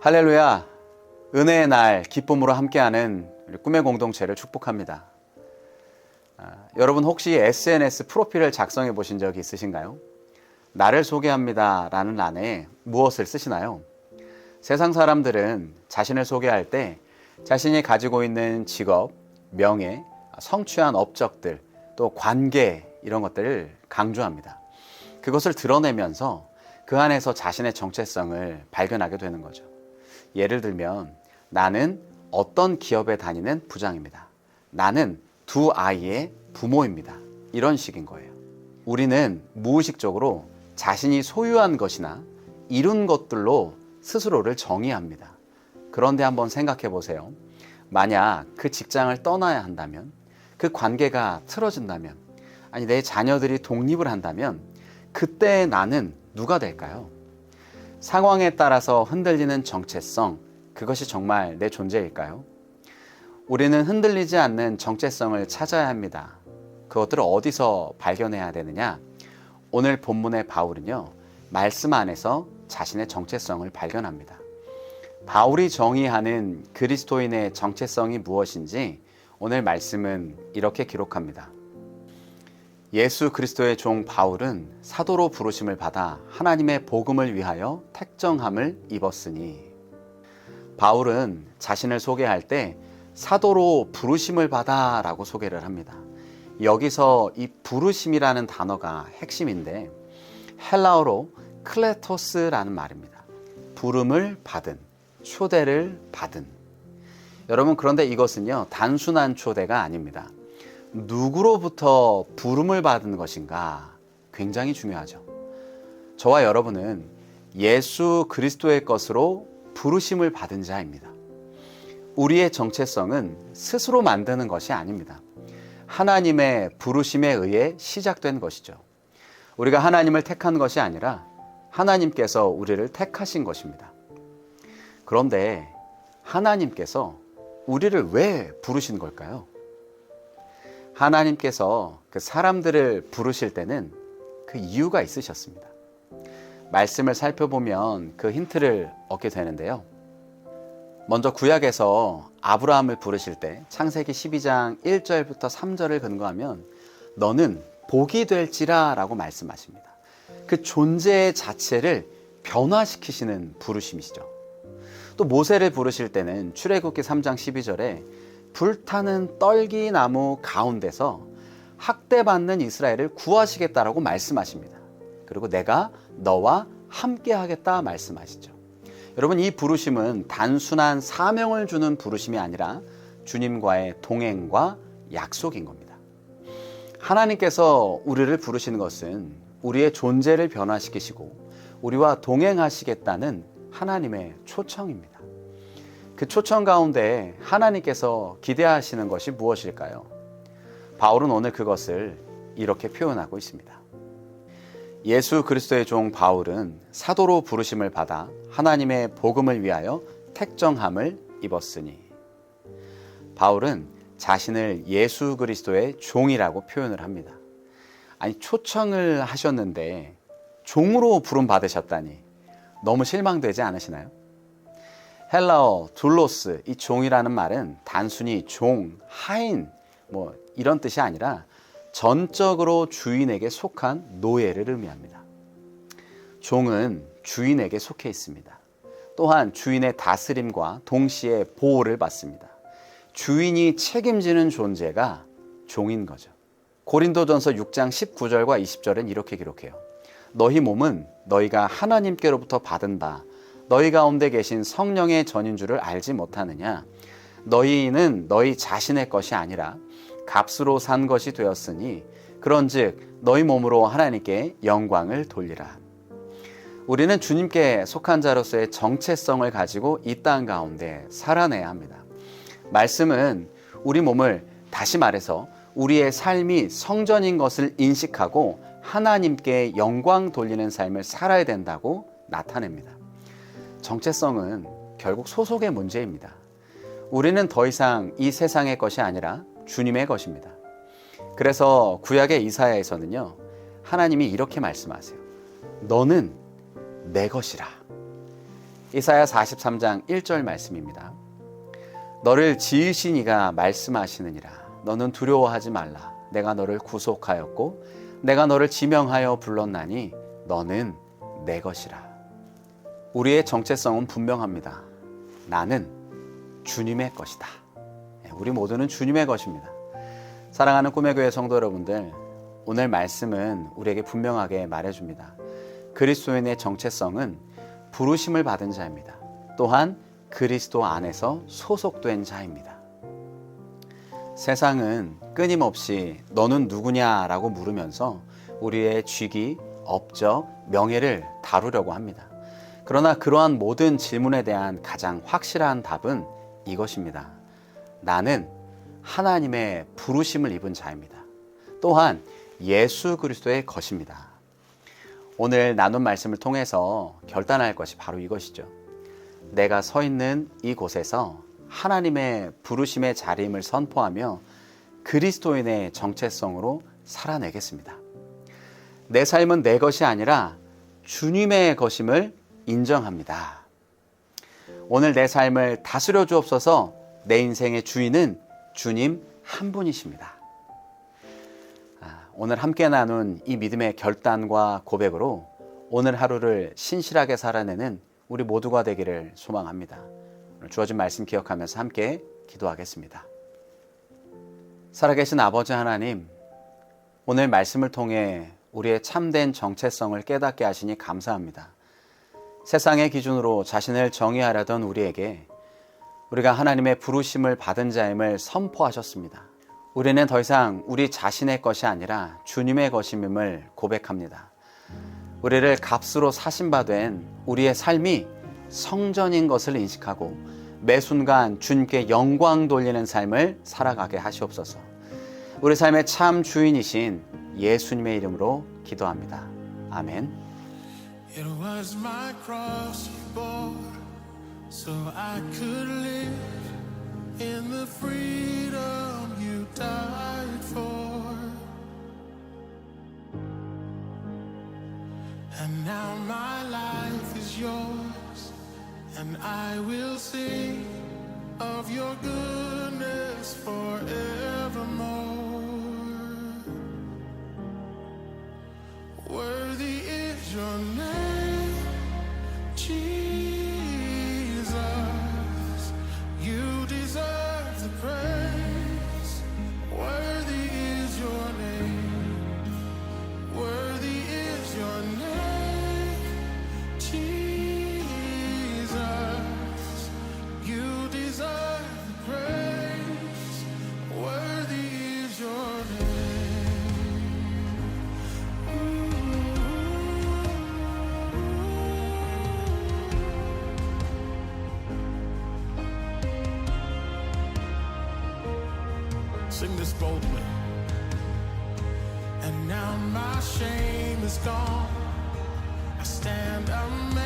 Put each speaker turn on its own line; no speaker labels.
할렐루야, 은혜의 날 기쁨으로 함께하는 우리 꿈의 공동체를 축복합니다. 여러분 혹시 SNS 프로필을 작성해 보신 적이 있으신가요? 나를 소개합니다 라는 란에 무엇을 쓰시나요? 세상 사람들은 자신을 소개할 때 자신이 가지고 있는 직업, 명예, 성취한 업적들, 또 관계 이런 것들을 강조합니다. 그것을 드러내면서 그 안에서 자신의 정체성을 발견하게 되는 거죠. 예를 들면 나는 어떤 기업에 다니는 부장입니다. 나는 두 아이의 부모입니다. 이런 식인 거예요. 우리는 무의식적으로 자신이 소유한 것이나 이룬 것들로 스스로를 정의합니다. 그런데 한번 생각해 보세요. 만약 그 직장을 떠나야 한다면, 그 관계가 틀어진다면, 아니 내 자녀들이 독립을 한다면 그때 나는 누가 될까요? 상황에 따라서 흔들리는 정체성, 그것이 정말 내 존재일까요? 우리는 흔들리지 않는 정체성을 찾아야 합니다. 그것들을 어디서 발견해야 되느냐? 오늘 본문의 바울은요, 말씀 안에서 자신의 정체성을 발견합니다. 바울이 정의하는 그리스도인의 정체성이 무엇인지 오늘 말씀은 이렇게 기록합니다. 예수 그리스도의 종 바울은 사도로 부르심을 받아 하나님의 복음을 위하여 택정함을 입었으니. 바울은 자신을 소개할 때 사도로 부르심을 받아 라고 소개를 합니다. 여기서 이 부르심이라는 단어가 핵심인데 헬라어로 클레토스라는 말입니다. 부름을 받은, 초대를 받은. 여러분, 그런데 이것은요 단순한 초대가 아닙니다. 누구로부터 부름을 받은 것인가 굉장히 중요하죠. 저와 여러분은 예수 그리스도의 것으로 부르심을 받은 자입니다. 우리의 정체성은 스스로 만드는 것이 아닙니다. 하나님의 부르심에 의해 시작된 것이죠. 우리가 하나님을 택한 것이 아니라 하나님께서 우리를 택하신 것입니다. 그런데 하나님께서 우리를 왜 부르신 걸까요? 하나님께서 그 사람들을 부르실 때는 그 이유가 있으셨습니다. 말씀을 살펴보면 그 힌트를 얻게 되는데요. 먼저 구약에서 아브라함을 부르실 때 창세기 12장 1절부터 3절을 근거하면 너는 복이 될지라 라고 말씀하십니다. 그 존재 자체를 변화시키시는 부르심이시죠. 또 모세를 부르실 때는 출애굽기 3장 12절에 불타는 떨기나무 가운데서 학대받는 이스라엘을 구하시겠다라고 말씀하십니다. 그리고 내가 너와 함께 하겠다 말씀하시죠. 여러분, 이 부르심은 단순한 사명을 주는 부르심이 아니라 주님과의 동행과 약속인 겁니다. 하나님께서 우리를 부르시는 것은 우리의 존재를 변화시키시고 우리와 동행하시겠다는 하나님의 초청입니다. 그 초청 가운데 하나님께서 기대하시는 것이 무엇일까요? 바울은 오늘 그것을 이렇게 표현하고 있습니다. 예수 그리스도의 종 바울은 사도로 부르심을 받아 하나님의 복음을 위하여 택정함을 입었으니. 바울은 자신을 예수 그리스도의 종이라고 표현을 합니다. 아니, 초청을 하셨는데 종으로 부름 받으셨다니 너무 실망되지 않으시나요? 헬라어 둘로스, 이 종이라는 말은 단순히 종, 하인 이런 뜻이 아니라 전적으로 주인에게 속한 노예를 의미합니다. 종은 주인에게 속해 있습니다. 또한 주인의 다스림과 동시에 보호를 받습니다. 주인이 책임지는 존재가 종인 거죠. 고린도전서 6장 19절과 20절은 이렇게 기록해요. 너희 몸은 너희가 하나님께로부터 받은 바 너희 가운데 계신 성령의 전인 줄을 알지 못하느냐? 너희는 너희 자신의 것이 아니라 값으로 산 것이 되었으니 그런즉 너희 몸으로 하나님께 영광을 돌리라. 우리는 주님께 속한 자로서의 정체성을 가지고 이 땅 가운데 살아내야 합니다. 말씀은 우리 몸을, 다시 말해서 우리의 삶이 성전인 것을 인식하고 하나님께 영광 돌리는 삶을 살아야 된다고 나타냅니다. 정체성은 결국 소속의 문제입니다. 우리는 더 이상 이 세상의 것이 아니라 주님의 것입니다. 그래서 구약의 이사야에서는요, 하나님이 이렇게 말씀하세요. 너는 내 것이라. 이사야 43장 1절 말씀입니다. 너를 지으신 이가 말씀하시느니라. 너는 두려워하지 말라. 내가 너를 구속하였고 내가 너를 지명하여 불렀나니 너는 내 것이라. 우리의 정체성은 분명합니다. 나는 주님의 것이다. 우리 모두는 주님의 것입니다. 사랑하는 꿈의 교회 성도 여러분들, 오늘 말씀은 우리에게 분명하게 말해줍니다. 그리스도인의 정체성은 부르심을 받은 자입니다. 또한 그리스도 안에서 소속된 자입니다. 세상은 끊임없이 너는 누구냐라고 물으면서 우리의 직위, 업적, 명예를 다루려고 합니다. 그러나 그러한 모든 질문에 대한 가장 확실한 답은 이것입니다. 나는 하나님의 부르심을 입은 자입니다. 또한 예수 그리스도의 것입니다. 오늘 나눈 말씀을 통해서 결단할 것이 바로 이것이죠. 내가 서 있는 이곳에서 하나님의 부르심의 자리임을 선포하며 그리스도인의 정체성으로 살아내겠습니다. 내 삶은 내 것이 아니라 주님의 것임을 인정합니다. 오늘 내 삶을 다스려 주옵소서. 내 인생의 주인은 주님 한 분이십니다. 오늘 함께 나눈 이 믿음의 결단과 고백으로 오늘 하루를 신실하게 살아내는 우리 모두가 되기를 소망합니다. 오늘 주어진 말씀 기억하면서 함께 기도하겠습니다. 살아계신 아버지 하나님, 오늘 말씀을 통해 우리의 참된 정체성을 깨닫게 하시니 감사합니다. 세상의 기준으로 자신을 정의하려던 우리에게 우리가 하나님의 부르심을 받은 자임을 선포하셨습니다. 우리는 더 이상 우리 자신의 것이 아니라 주님의 것임을 고백합니다. 우리를 값으로 사신 바 된 우리의 삶이 성전인 것을 인식하고 매 순간 주님께 영광 돌리는 삶을 살아가게 하시옵소서. 우리 삶의 참 주인이신 예수님의 이름으로 기도합니다. 아멘.
It was my cross you bore, so I could live in the freedom you died for. And now my life is yours, and I will sing of your goodness forevermore. Worthy is your name, Jesus. You deserve the praise. Worthy is your name. Worthy is your name, Jesus. You deserve the praise. Worthy is your name. Sing this boldly. And now my shame is gone. I stand amazed.